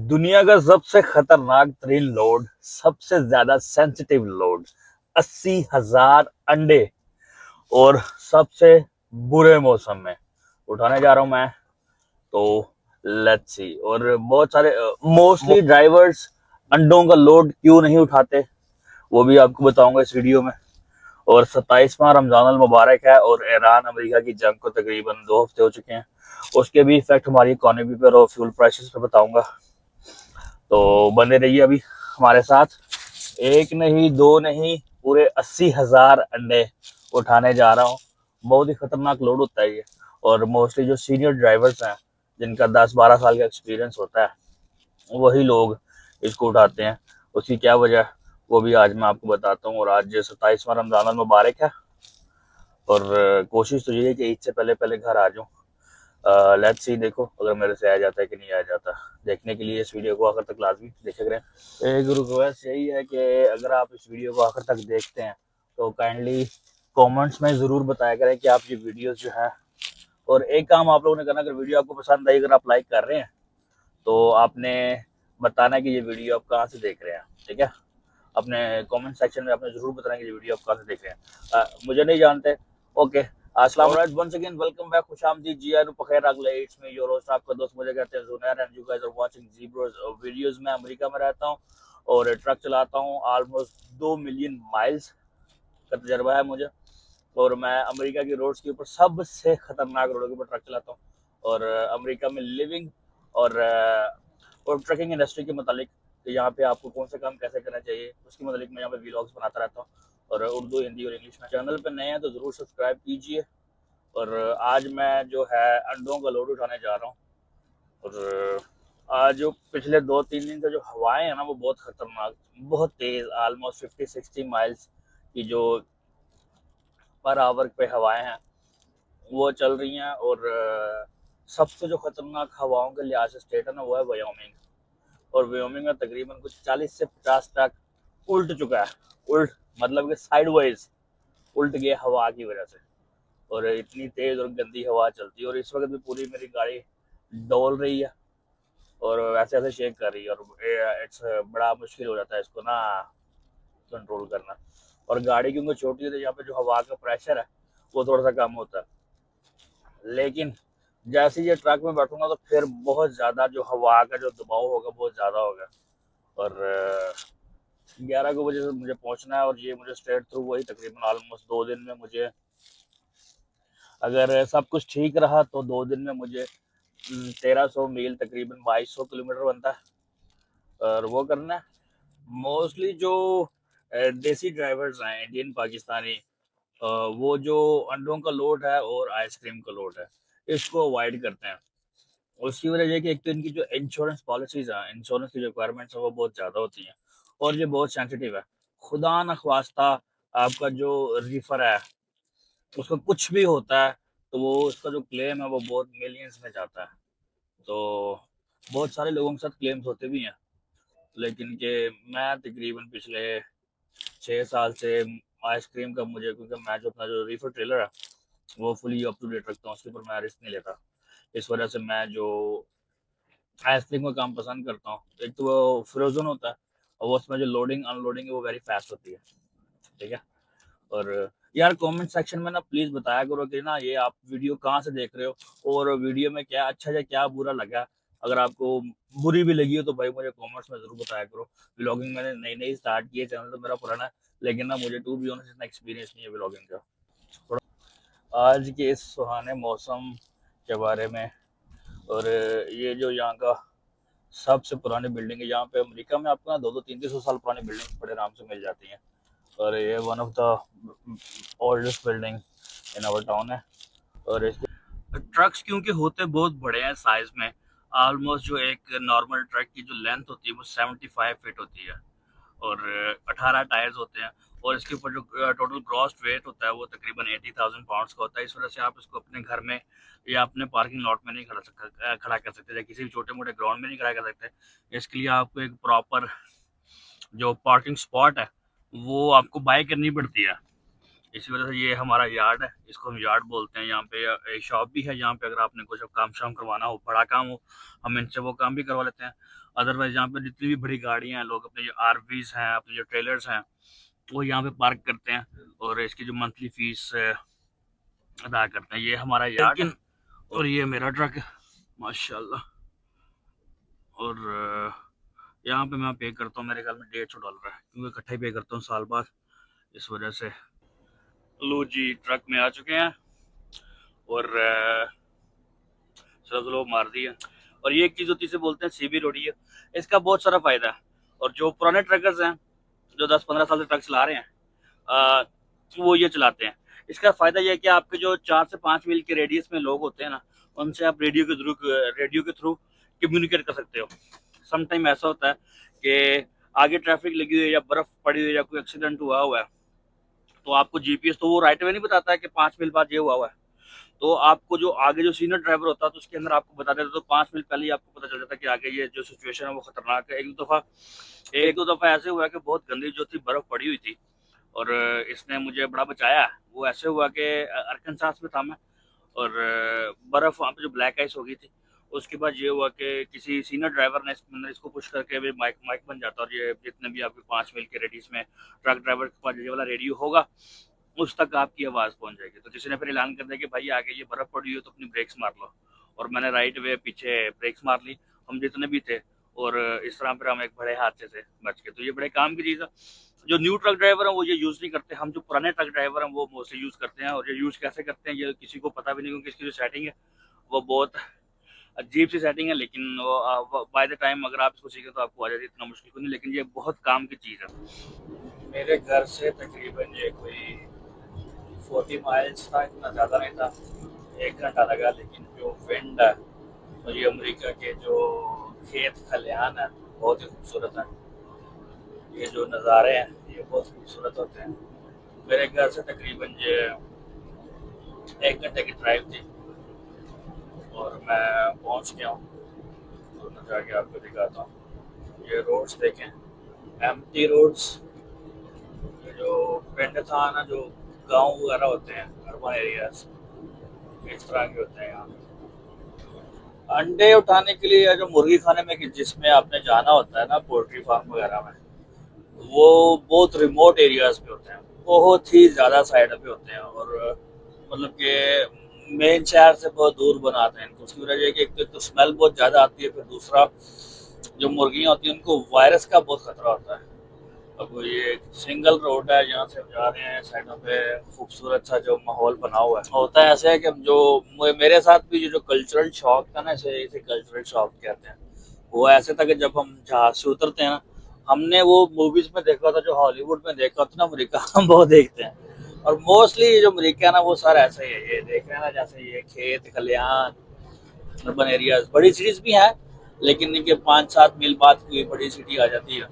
दुनिया का सबसे खतरनाक तरीन लोड, सबसे ज्यादा सेंसिटिव लोड, 80,000 अंडे और सबसे बुरे मौसम में उठाने जा रहा हूं मैं। तो लेट्स सी। और बहुत सारे मोस्टली ड्राइवर्स अंडों का लोड क्यों नहीं उठाते वो भी आपको बताऊंगा इस वीडियो में। और 27वां रमजान अल मुबारक है और ईरान अमेरिका की जंग को तकरीबन 2 हफ्ते हो चुके हैं। उसके भी इफेक्ट हमारी इकोनॉमी पर और फ्यूल प्राइसेस पर बताऊंगा। तो बने रहिए अभी हमारे साथ। एक नहीं, दो नहीं, पूरे 80,000 अंडे उठाने जा रहा हूँ। बहुत ही खतरनाक लोड होता है ये। और मोस्टली जो सीनियर ड्राइवर्स हैं, जिनका 10-12 साल का एक्सपीरियंस होता है, वही लोग इसको उठाते हैं। उसकी क्या वजह है वो भी आज मैं आपको बताता हूँ। और आज 27वां रमजान अल मुबारक है और कोशिश तो ये है कि ईद से पहले पहले घर आ जाऊँ। लेट्स सी, देखो अगर मेरे से आ जाता है कि नहीं आ जाता। देखने के लिए इस वीडियो को आखिर तक लाजमी देखे करें। एक रिक्वेस्ट यही है कि अगर आप इस वीडियो को आखिर तक देखते हैं तो काइंडली कमेंट्स में ज़रूर बताया करें कि आप ये वीडियोस जो है। और एक काम आप लोगों ने करना, अगर वीडियो आपको पसंद आई, अगर आप लाइक कर रहे हैं तो आपने बताना है कि ये वीडियो आप कहाँ से देख रहे हैं। ठीक है, अपने कमेंट सेक्शन में आपने जरूर बताना कि ये वीडियो आप कहाँ से देख रहे हैं। मुझे नहीं जानते। ओके, अस्सलाम वालेकुम, वंस अगेन वेलकम बैक, खुशामदीद, जी आर पखेर अगले। इट्स मी योर होस्ट, आपका दोस्त, मुझे कहते हैं Junair, and you guys are watching G Bros videos. मैं अमेरिका में रहता हूँ और ट्रक चलाता हूँ। ऑलमोस्ट 2 मिलियन माइल्स का तजर्बा है मुझे। और मैं अमेरिका की रोड्स के ऊपर सबसे खतरनाक रोडों के ऊपर ट्रक चलाता हूँ। और अमेरिका में लिविंग और ट्रकिंग इंडस्ट्री के मतलब यहाँ पे आपको कौन सा काम कैसे करना चाहिए उसके मतलब मैं यहाँ पे व्लॉग्स बनाता रहता हूँ। और उर्दू, हिंदी और इंग्लिश में। चैनल पे नए हैं तो ज़रूर सब्सक्राइब कीजिए। और आज मैं जो है अंडों का लोड उठाने जा रहा हूँ। और आज जो पिछले 2-3 दिन से जो हवाएं हैं ना, वो बहुत खतरनाक, बहुत तेज़, ऑलमोस्ट 50-60 माइल्स की जो पर आवर पे हवाएं हैं वो चल रही हैं। और सबसे जो खतरनाक हवाओं के लिहाज से स्टेट है ना, वो है वायोमिंग। और वायोमिंग में तकरीबन कुछ 40 से 50 ट्रक उल्ट चुका है। उल्ट मतलब कि साइडवाइज उल्ट गया हवा की वजह से। और इतनी तेज और गंदी हवा चलती है। और इस वक्त भी पूरी मेरी गाड़ी डोल रही है और ऐसे ऐसे शेक कर रही है। और इट्स बड़ा मुश्किल हो जाता है इसको ना कंट्रोल करना। और गाड़ी क्योंकि छोटी है तो यहाँ पे जो हवा का प्रेशर है वो थोड़ा सा कम होता है। लेकिन जैसे ही ये ट्रक में बैठूंगा तो फिर बहुत ज़्यादा जो हवा का जो दबाव होगा बहुत ज़्यादा होगा। और 11 बजे से मुझे पहुंचना है और ये मुझे स्ट्रेट थ्रू वही तकरीबन ऑलमोस्ट 2 दिन में मुझे, अगर सब कुछ ठीक रहा तो 2 दिन में मुझे 1300 मील, तकरीबन 2200 किलोमीटर बनता है और वो करना है। मोस्टली जो देसी ड्राइवर्स हैं, इंडियन पाकिस्तानी, वो जो अंडों का लोड है और आइसक्रीम का लोड है इसको अवॉइड करते हैं। उसकी वजह यह कि एक तो इनकी जो इंश्योरेंस पॉलिसीज हैं, इंश्योरेंस की रिक्वायरमेंट्स है वो बहुत ज़्यादा होती हैं और ये बहुत सेंसिटिव है। खुदा न ख्वास्ता आपका जो रिफर है उसका कुछ भी होता है तो वो उसका जो क्लेम है वो बहुत मिलियंस में जाता है। तो बहुत सारे लोगों के साथ क्लेम्स होते भी हैं। लेकिन कि मैं तकरीबन पिछले 6 साल से आइसक्रीम का, मुझे क्योंकि मैं जो अपना जो रिफर ट्रेलर है वो फुली अप टू डेट रखता हूँ, उसके ऊपर मैं रिस्क नहीं लेता। इस वजह से मैं जो आइसक्रीम का काम पसंद करता हूँ, एक तो वो फ्रोजन होता है और वो उसमें जो लोडिंग अनलोडिंग है वो वेरी फास्ट होती है। ठीक है। और यार कमेंट सेक्शन में ना प्लीज़ बताया करो कि ना ये आप वीडियो कहाँ से देख रहे हो और वीडियो में क्या अच्छा या क्या बुरा लगा। अगर आपको बुरी भी लगी हो तो भाई मुझे कमेंट्स में ज़रूर बताया करो। व्लॉगिंग मैंने नई नई स्टार्ट की है, चैनल तो मेरा पुराना है, लेकिन ना मुझे टू बी ऑनेस्ट इतना एक्सपीरियंस नहीं है व्लॉगिंग का। थोड़ा आज के इस सुहाने मौसम के बारे में। और ये जो यहाँ का सबसे पुरानी बिल्डिंग है, यहाँ पे अमेरिका में आपको ना 200-300 साल पुरानी बिल्डिंग बड़े आराम से मिल जाती हैं। और ये one of the oldest building in our town है। और इसके ट्रक्स क्योंकि होते बहुत बड़े हैं साइज में, ऑलमोस्ट जो एक नॉर्मल ट्रक की जो लेंथ होती है वो 75 फीट होती है। और 18 टायर्स होते हैं। और इसके ऊपर जो टोटल ग्रॉस वेट होता है वो तकरीबन 80,000 पाउंड्स का होता है। इस वजह से आप इसको अपने घर में या अपने पार्किंग लॉट में नहीं खड़ा कर सकते या किसी भी छोटे मोटे ग्राउंड में नहीं खड़ा कर सकते। इसके लिए आपको एक प्रॉपर जो पार्किंग स्पॉट है वो आपको बाय करनी पड़ती है। इसी वजह से ये हमारा यार्ड है, इसको हम यार्ड बोलते हैं। यहाँ पे एक शॉप भी है, यहाँ पे अगर आपने कुछ काम शाम करवाना हो, बड़ा काम हो, हम इनसे वो काम भी करवा लेते हैं। अदरवाइज यहाँ पे जितनी भी बड़ी गाड़ियाँ हैं, लोग अपने जो आरवीज हैं, अपने जो ट्रेलर्स हैं, वो यहाँ पे पार्क करते हैं और इसकी जो मंथली फीस अदा करते हैं। ये हमारा यार्ड है और ये मेरा ट्रक है माशाल्लाह। और यहाँ पे मैं पे करता हूँ, मेरे ख्याल में $150 है, क्योंकि इकट्ठा ही पे करता हूँ साल बाद, इस वजह से। लो जी, ट्रक में आ चुके हैं और स्लो मार दिया। और ये एक चीज़ होती है, इसे बोलते हैं सीबी रोडी है। इसका बहुत सारा फायदा है। और जो पुराने ट्रकर्स हैं, जो 10-15 साल से ट्रक चला रहे हैं, वो ये चलाते हैं। इसका फायदा यह है कि आपके जो 4 से 5 मील के रेडियस में लोग होते हैं ना, उनसे आप रेडियो के थ्रू कम्युनिकेट कर सकते हो। सम टाइम ऐसा होता है कि आगे ट्रैफिक लगी हुई है या बर्फ पड़ी हुई है या कोई एक्सीडेंट हुआ है, तो आपको जीपीएस तो वो राइट वे नहीं बताता है कि 5 मील बाद ये हुआ है। तो आपको जो आगे जो सीनियर ड्राइवर होता है, तो उसके अंदर आपको बता देता, तो 5 मिनट पहले ही आपको पता चल जाता है कि आगे ये जो सिचुएशन है वो खतरनाक है। एक दो दफा ऐसे हुआ कि बहुत गंदी जो थी बर्फ पड़ी हुई थी और इसने मुझे बड़ा बचाया। वो ऐसे हुआ कि अरकनसास में था मैं, और बर्फ वहाँ पे जो ब्लैक आइस हो गई थी। उसके बाद ये हुआ कि किसी सीनियर ड्राइवर ने इसको पुश करके भी माइक माइक बन जाता, और ये जितने भी आपके 5 मील के रेडियस में ट्रक ड्राइवर के पास ये वाला रेडियो होगा, उस तक आपकी आवाज़ पहुंच जाएगी। तो किसी ने फिर ऐलान कर दिया कि भाई आगे ये बर्फ़ पड़ी हो तो अपनी ब्रेक्स मार लो। और मैंने राइट वे पीछे ब्रेक्स मार ली, हम जितने भी थे, और इस तरह फिर हम एक बड़े हादसे से बच गए। तो ये बड़े काम की चीज़ है। जो न्यू ट्रक ड्राइवर हैं वो ये यूज़ नहीं करते, हम जो पुराने ट्रक ड्राइवर हैं वो मोस्टली यूज़ करते हैं। और ये यूज़ कैसे करते हैं ये किसी को पता भी नहीं, क्योंकि इसकी जो सेटिंग है वो बहुत अजीब सी सेटिंग है। लेकिन वो बाय द टाइम अगर आप इसको सीखें तो आपको आ जाएगी, इतना मुश्किल को नहीं, लेकिन ये बहुत काम की चीज़ है। मेरे घर से तकरीबन ये कोई 40 माइल्स था, इतना ज़्यादा नहीं था, 1 घंटा लगा। लेकिन जो विंड है और ये अमेरिका के जो खेत खलिहान है बहुत ही खूबसूरत है। ये जो नज़ारे हैं ये बहुत खूबसूरत होते हैं। मेरे घर से तकरीबन ये 1 घंटे की ड्राइव थी और मैं पहुंच गया हूँ। तो मैं जाके आपको दिखाता हूँ। ये रोड्स देखें, एम्प्टी रोड्स। ये जो पिंड था ना, जो गांव वगैरह होते हैं, अर्बन एरियाज, इस तरह के होते हैं यहाँ। अंडे उठाने के लिए या जो मुर्गी खाने में जिसमें आपने जाना होता है ना, पोल्ट्री फार्म वगैरह में, वो बहुत रिमोट एरियाज पे होते हैं, बहुत ही ज़्यादा साइड पे होते हैं। और मतलब कि मेन शहर से बहुत दूर बनाते हैं इनको। उसकी वजह ये है कि एक तो स्मेल बहुत ज़्यादा आती है, फिर दूसरा जो मुर्गियाँ होती हैं उनको वायरस का बहुत खतरा होता है। अब ये सिंगल रोड है, यहाँ से हम जा रहे हैं, साइडों पे खूबसूरत सा जो माहौल बना हुआ है। होता है ऐसे है कि जो मेरे साथ भी जो कल्चरल शॉक था ना, इसे कल्चरल शॉक कहते हैं। वो ऐसे था कि जब हम जहाज से उतरते हैं ना, हमने वो मूवीज में देखा था, जो हॉलीवुड में देखा था ना अमेरिका, हम बहुत देखते हैं। और मोस्टली जो अमेरिका है ना वो सारा ऐसा ही है। ये देख रहे हैं ना, जैसे ये खेत खलिहान, अर्बन एरियाज, बड़ी सिटीज भी हैं, लेकिन इनके 5-7 मील बाद कोई बड़ी सिटी आ जाती है।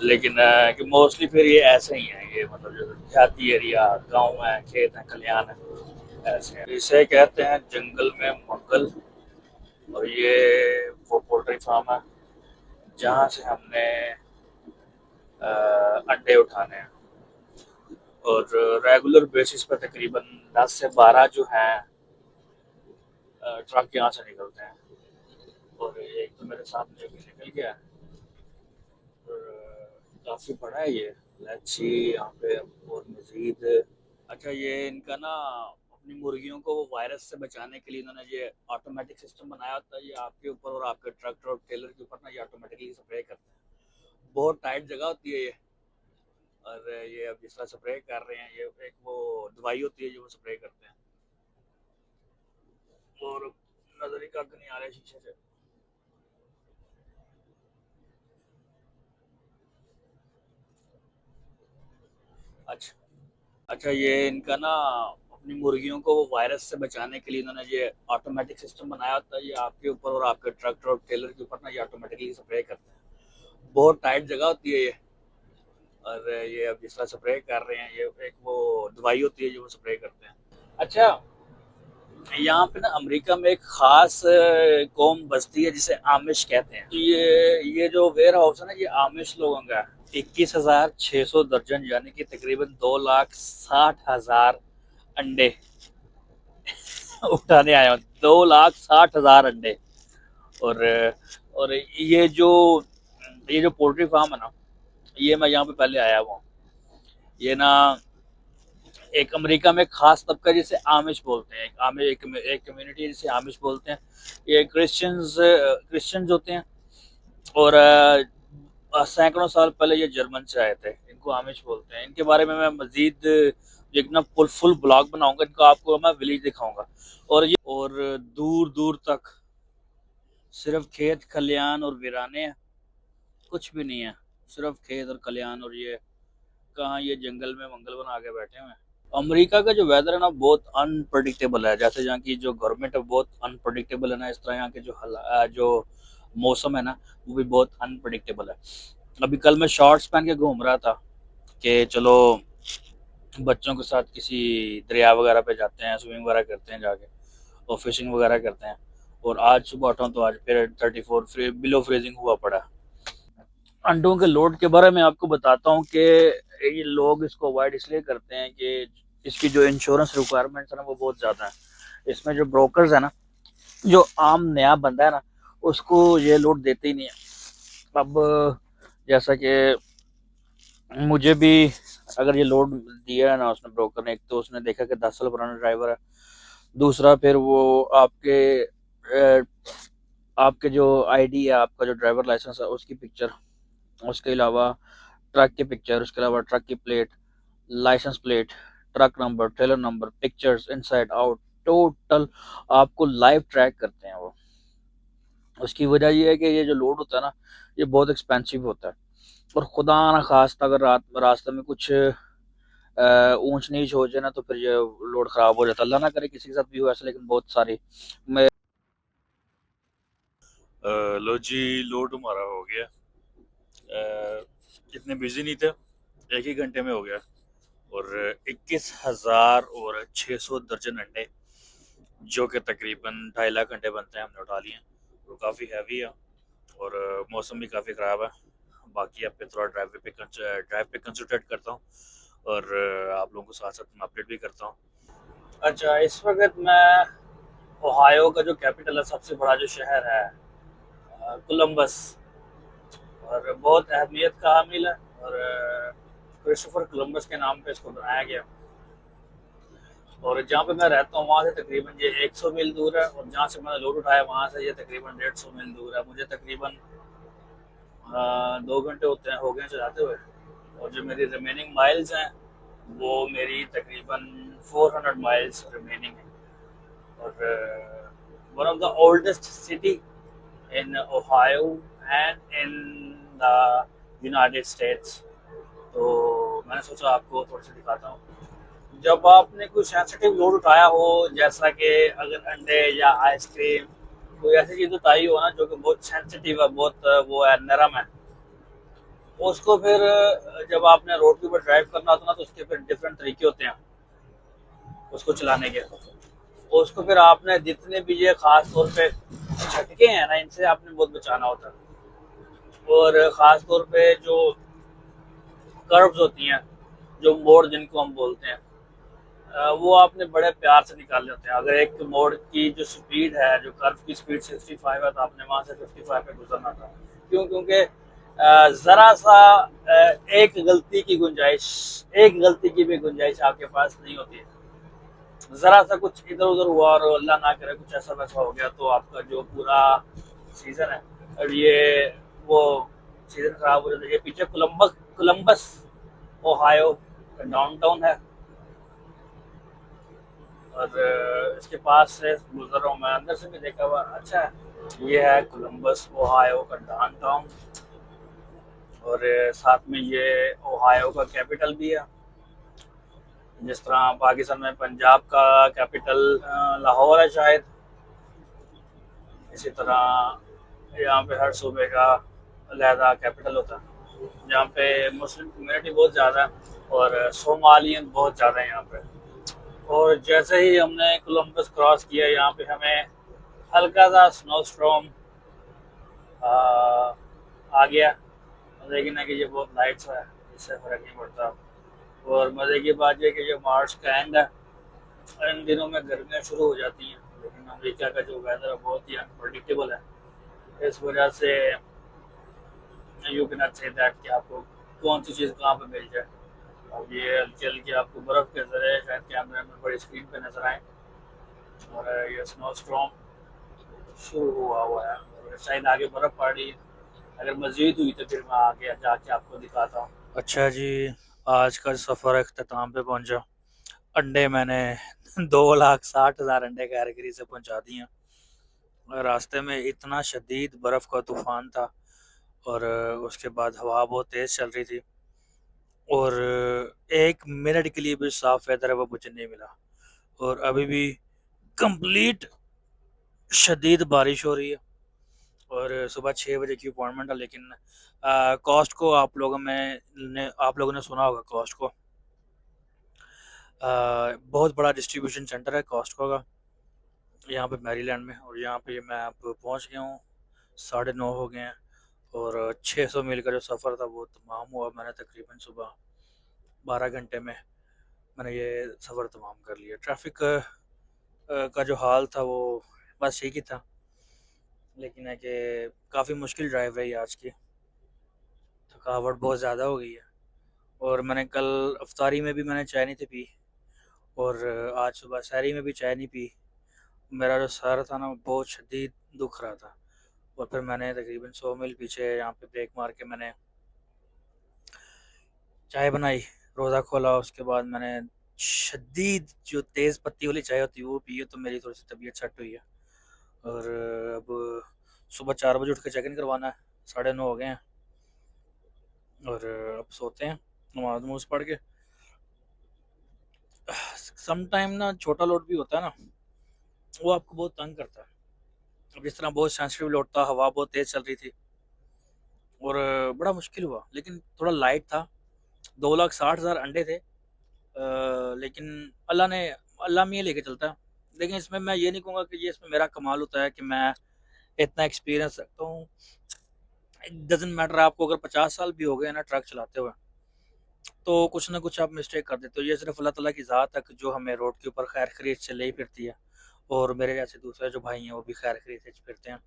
लेकिन कि मोस्टली फिर ये ऐसे ही है, ये मतलब जो देहाती एरिया, गांव है, खेत है, खलिहान है, ऐसे हैं। इसे कहते हैं जंगल में मंगल। और ये वो पोल्ट्री फार्म है जहाँ से हमने अंडे उठाने हैं। और रेगुलर बेसिस पर तकरीबन 10 से 12 जो हैं ट्रक यहाँ से निकलते हैं। और एक तो मेरे सामने भी निकल गया है, और काफ़ी बड़ा है ये। लेट्स सी यहाँ पे और मज़ीद। अच्छा, ये इनका ना अपनी मुर्गियों को वो वायरस से बचाने के लिए इन्होंने ये ऑटोमेटिक सिस्टम बनाया होता है। ये आपके ऊपर और आपके ट्रक और ट्रेलर के ऊपर ना ये ऑटोमेटिकली स्प्रे करते हैं। बहुत टाइट जगह होती है ये। और ये अब जिस तरह स्प्रे कर रहे हैं, ये एक वो दवाई होती है जो वो स्प्रे करते हैं। और नजर ही कख नहीं आ रहा है शीशे से। अच्छा, अच्छा, ये इनका ना अपनी मुर्गियों को वो वायरस से बचाने के लिए इन्होंने ये ऑटोमेटिक सिस्टम बनाया होता है। ये आपके ऊपर और आपके ट्रक और ट्रेलर के ऊपर ना ये ऑटोमेटिकली स्प्रे करते हैं। बहुत टाइट जगह होती है ये। और ये अब जिस तरह स्प्रे कर रहे हैं, ये एक वो दवाई होती है जो वो स्प्रे करते हैं। अच्छा, यहाँ पे ना अमेरिका में एक खास कौम बसती है जिसे आमिश कहते हैं। ये जो वेयर हाउस है ना, ये आमिश लोगों का है। 21,600 दर्जन यानी कि तकरीबन 2,60,000 अंडे उठाने आया हूँ। 2,60,000 अंडे। और और ये जो पोल्ट्री फार्म है ना, ये मैं यहाँ पे पहले आया हुआ हूँ। ये ना एक अमेरिका में खास तबका जिसे आमिश बोलते हैं, एक कम्युनिटी जिसे आमिश बोलते हैं। ये क्रिश्चियंस होते हैं। और सैकड़ों साल पहले ये जर्मन से आए थे। इनको आमिश बोलते हैं। इनके बारे में मैं मजीद एक ना फुल ब्लॉग बनाऊंगा। इनको आपको मैं विलेज दिखाऊंगा। और दूर दूर तक सिर्फ खेत खलियान और वीराने हैं, कुछ भी नहीं है। सिर्फ खेत और खलियान। और ये कहाँ, ये जंगल में मंगल बना के बैठे हुए हैं। अमेरिका का जो वेदर है ना, बहुत अनप्रडिक्टेबल है। जैसे यहाँ की जो गवर्नमेंट है बहुत अनप्रडिक्टेबल है ना, इस तरह यहाँ के जो मौसम है ना, वो भी बहुत अनप्रडिक्टेबल है। अभी कल मैं शॉर्ट्स पहन के घूम रहा था कि चलो बच्चों के साथ किसी दरिया वगैरह पे जाते हैं, स्विमिंग वगैरह करते हैं जाके, और फिशिंग वगैरह करते हैं। और आज सुबह उठा तो आज फिर 34 बिलो फ्रीजिंग हुआ पड़ा। अंडों के लोड के बारे में आपको बताता हूँ कि ये लोग इसको अवॉइड इसलिए करते हैं कि इसकी जो इंश्योरेंस रिक्वायरमेंट्स है ना, वो बहुत ज़्यादा है। इसमें जो ब्रोकर्स है ना, जो आम नया बंदा है ना, उसको ये लोड देते ही नहीं है। अब जैसा कि मुझे भी अगर ये लोड दिया है ना उसने, ब्रोकर ने, एक तो उसने देखा कि 10 साल पुराना ड्राइवर है। दूसरा फिर वो आपके जो आईडी है, आपका जो ड्राइवर लाइसेंस है, उसकी पिक्चर, उसके अलावा ट्रक की पिक्चर, उसके अलावा ट्रक की plate, license plate, truck number, trailer number, pictures inside out, total आपको लाइव ट्रैक करते हैं वो। उसकी वजह ये है कि ये जो लोड होता है ना, ये बहुत एक्सपेंसिव होता है। और खुदा ना खास्ता अगर रास्ते में कुछ ऊंच नीच हो जाए ना, तो फिर ये लोड खराब हो जाता है। अल्लाह ना करे किसी के साथ भी हो ऐसा, लेकिन बहुत सारी मैं लो जी, लोड हमारा हो गया। इतने बिजी नहीं थे, एक ही घंटे में हो गया। और 21,600 दर्जन अंडे, जो कि तकरीबन 2.5 लाख अंडे बनते हैं, हमने उठा लिए। वो काफ़ी हैवी है। और मौसम भी काफ़ी ख़राब है। बाकी आप पे थोड़ा ड्राइव पे कंसंट्रेट करता हूँ। और आप लोगों को साथ साथ मैं अपडेट भी करता हूँ। अच्छा, इस वक्त मैं ओहायो का जो कैपिटल है, सबसे बड़ा जो शहर है, कोलंबस, और बहुत अहमियत का हामिल है। और क्रिस्टोफर कोलंबस के नाम पे इसको बनाया गया। और जहाँ पे मैं रहता हूँ वहाँ से तकरीबन ये 100 मील दूर है। और जहाँ से मैंने लोड उठाया वहाँ से ये तकरीबन 150 मील दूर है। मुझे तकरीबन 2 घंटे हो गए चलाते हुए। और जो मेरी रिमेनिंग माइल्स हैं, वो मेरी तकरीबन 400 माइल्स रिमेनिंग है। और one of the oldest city in Ohio and in the United states. तो मैंने सोचा आपको थोड़ा सा दिखाता हूँ। जब आपने कोई सेंसिटिव लोड उठाया हो, जैसा कि अगर अंडे या आइसक्रीम, कोई ऐसी चीज उठाई हो ना जो कि बहुत सेंसिटिव है, बहुत वो है, नरम है, उसको फिर जब आपने रोड के ऊपर ड्राइव करना होता है ना, तो उसके फिर डिफरेंट तरीके होते हैं उसको चलाने के। उसको फिर आपने जितने भी ये खास तौर पे झटके हैं ना, इनसे आपने बहुत बचाना होता है। और खास तौर पे जो कर्व्स होती हैं, जो मोड़ जिनको हम बोलते हैं, वो आपने बड़े प्यार से निकालने होते हैं। अगर एक मोड़ की जो स्पीड है, जो कर्व की स्पीड 65 है, तो आपने वहां से 55 पे गुजरना था। क्योंकि जरा सा एक गलती की भी गुंजाइश आपके पास नहीं होती है। जरा सा कुछ इधर उधर हुआ और अल्लाह ना करे कुछ ऐसा वैसा हो गया, तो आपका जो पूरा सीजन है, और ये वो सीजन खराब हो जाता है। ये पीछे कोलंबस ओहायो का डाउनटाउन है। और इसके पास से गुजर रहा हूँ मैं, अंदर से भी देखा हुआ अच्छा है। ये है कोलंबस ओहायो का डाउनटाउन। और साथ में ये ओहायो का कैपिटल भी है। जिस तरह पाकिस्तान में पंजाब का कैपिटल लाहौर है शायद, इसी तरह यहाँ पे हर सूबे का अलहदा कैपिटल होता है। जहाँ पे मुस्लिम कम्युनिटी बहुत ज़्यादा है और सोमालियन बहुत ज़्यादा है यहाँ पे। और जैसे ही हमने कोलंबस क्रॉस किया, यहाँ पे हमें हल्का सा स्नो स्ट्रॉम आ गया। लेकिन है कि ये बहुत लाइट सा है, इससे फ़र्क नहीं पड़ता। और मज़े की बात ये कि जो मार्च का एंड है, इन दिनों में गर्मियाँ शुरू हो जाती हैं, लेकिन अमेरिका का जो वेदर है बहुत ही अनप्रडिक्टेबल है। इस वजह से you can not say that कि आपको कौन सी चीज़ कहाँ पे मिल जाए। अब ये हल्की हल्की आपको बर्फ़ के ज़रिए शायद कैमरे में बड़ी स्क्रीन पे नज़र आए। और ये स्नो स्टॉर्म शुरू हुआ है और शायद आगे बर्फ़ पड़ रही है। अगर मज़ीद हुई तो फिर मैं आगे जाके आपको दिखाता हूँ। अच्छा जी, आज का सफ़र अख्ताम पे पहुंचा। अंडे मैंने 2,60,000 अंडे कैरेगरी से पहुंचा दिए हैं। रास्ते में इतना शदीद बर्फ़ का तूफान था और उसके बाद हवा बहुत तेज़ चल रही थी और 1 मिनट के लिए भी साफ वेदर है वो मुझे नहीं मिला। और अभी भी कंप्लीट शदीद बारिश हो रही है और सुबह 6 बजे की अपॉइंटमेंट है। लेकिन कॉस्ट को आप लोगों ने सुना होगा कॉस्ट को। बहुत बड़ा डिस्ट्रीब्यूशन सेंटर है कॉस्टको का यहाँ पे मैरीलैंड में। और यहाँ पे मैं अब पहुँच गया हूँ, 9:30 हो गए हैं और 600 मील का जो सफ़र था वो तमाम हुआ। मैंने तकरीबन सुबह 12 घंटे में मैंने ये सफ़र तमाम कर लिया। ट्रैफिक का जो हाल था वो बस ठीक ही था, लेकिन है कि काफ़ी मुश्किल ड्राइव रही आज की। थकावट बहुत ज़्यादा हो गई है और मैंने कल अफ्तारी में भी मैंने चाय नहीं थी पी और आज सुबह सहरी में भी चाय नहीं पी। मेरा जो सर था ना वो बहुत शदीद दुख रहा था और फिर मैंने तकरीबन 100 मील पीछे यहाँ पे ब्रेक मार के मैंने चाय बनाई, रोज़ा खोला। उसके बाद मैंने शदीद जो तेज़ पत्ती वाली चाय होती है वो पी है, तो मेरी थोड़ी सी तबीयत सेट हुई है। और अब सुबह 4 बजे उठ के चेक इन करवाना है, 9:30 हो गए हैं और अब सोते हैं नमाज नमूज पढ़ के। सम टाइम ना छोटा लोड भी होता है ना, वो आपको बहुत तंग करता है। अब जिस तरह बहुत सेंसिटिव लोड था, हवा बहुत तेज़ चल रही थी और बड़ा मुश्किल हुआ, लेकिन थोड़ा लाइट था। 2,60,000 अंडे थे। लेकिन अल्लाह में ये लेके चलता है। लेकिन इसमें मैं ये नहीं कहूँगा कि ये इसमें मेरा कमाल होता है कि मैं इतना एक्सपीरियंस रखता हूँ। इट डजेंट मैटर, आपको अगर 50 साल भी हो गए ना ट्रक चलाते हुए, तो कुछ ना कुछ आप मिस्टेक कर देते हो। ये सिर्फ अल्लाह ताला की ज़ात है कि जो हमें रोड के ऊपर खैर खरीद से ले ही फिरती है और मेरे जैसे दूसरे जो भाई हैं वो भी खैर खरीद से फिरते हैं।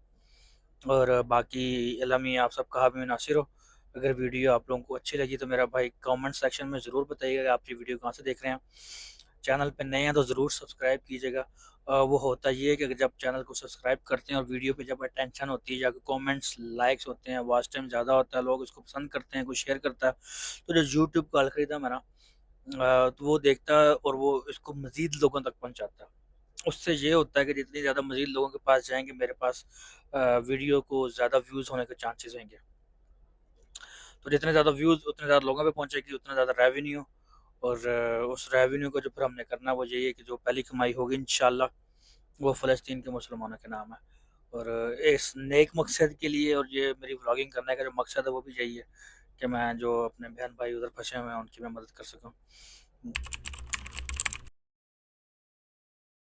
और बाकी अल्लाह मियाँ आप सबका हामी नासिर हो। अगर वीडियो आप लोगों को अच्छी लगी तो मेरा भाई कमेंट सेक्शन में ज़रूर बताइएगा कि आप ये वीडियो कहाँ से देख रहे हैं। चैनल पे नए हैं तो ज़रूर सब्सक्राइब कीजिएगा। वो होता ये है कि जब चैनल को सब्सक्राइब करते हैं और वीडियो पे जब अटेंशन होती है या कमेंट्स लाइक्स होते हैं, वॉच टाइम ज़्यादा होता है, लोग इसको पसंद करते हैं, कोई शेयर करता है, तो जो यूट्यूब का अलखरीदा मेरा तो वो देखता है और वो इसको मज़ीद लोगों तक पहुँचाता है। उससे ये होता है कि जितनी ज़्यादा मज़ीद लोगों के पास जाएँगे मेरे पास वीडियो को ज़्यादा व्यूज़ होने के चांसेस होंगे। तो जितने ज़्यादा व्यूज़ उतने ज़्यादा लोगों पे पहुँचेगी, उतना ज़्यादा रेवेन्यू। और उस रेवेन्यू को जो फिर हमने करना है वो यही है कि जो पहली कमाई होगी इंशाल्लाह वो फ़लस्तीन के मुसलमानों के नाम है। और इस नेक मकसद के लिए और ये मेरी व्लॉगिंग करने का जो मकसद है वो भी यही है कि मैं जो अपने बहन भाई उधर फंसे हुए हैं उनकी मैं मदद कर सकूँ।